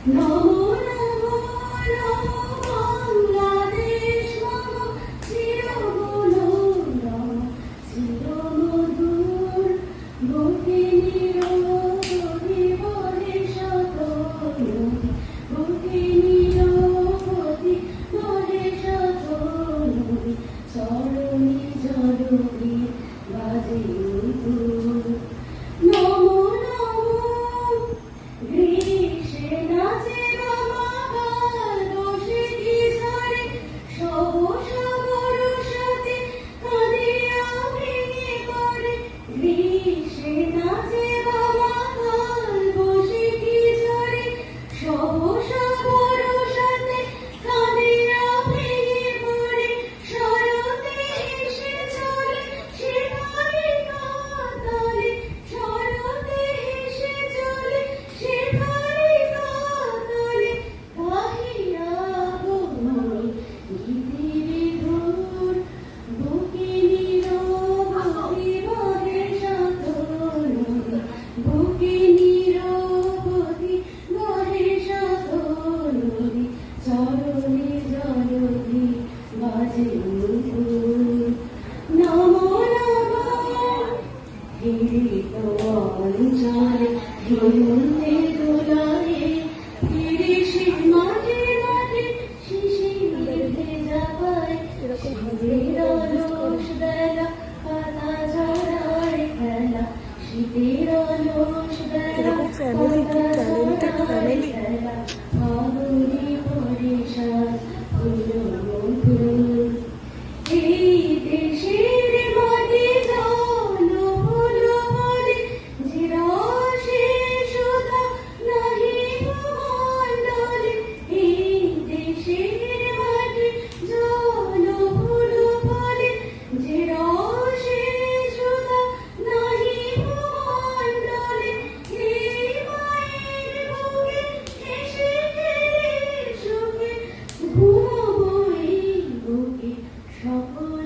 নমো নমো নমো বাংলাদেশ মম চিরমনোরম চিরমধুর ভগিনী রবি বরে শত নদী ভগিনী রবি বরে শত নদী চরণী জলধি বাজে মধুর নমো নমো গ্রীষ্মে নাচে রমাকার দোষে কি ঝরে সব সবরসাতে কাঁদিয়া ভেঙে পড়ে গ্রীষ্মে নাচে রমাকার দোষে কি ঝরে সব সবরসাতে কাঁদিয়া ভেঙে পড়ে শরতে এসে চলে সেখানে কাতালে শরতে এসে চলে সেখানে কাতালে গাহিয়া গমনে গীতির ধুর বুকে নীরবধি বহে শত নদী বুকে নীরবধি বহে শত নদী চরণে জলধি বাজে মধুর নমো নমো হিরিত অঞ্চলে হিমন্তে দোলায়ে ফিরে সে মাঠে মাঠে শিশিরে ভেজা পায় শীতের অলস বেলা পাতা ঝরায় খেলা শীতের অলস বেলা পাতা ঝরায় খেলা ফাগুনি বরিশাল ফুল মধুর এই দেশের মাটি জল ফুল বলে যে রসে সুধা নাহি ভূমণ্ডলে এই দেশের মাটি জল ফুল বলে যে রসে সুধা নাহি ভূমণ্ডলে এই মায়ের বুকে হেসে খেলে সুখে ঘুমবো এই বুকে সকল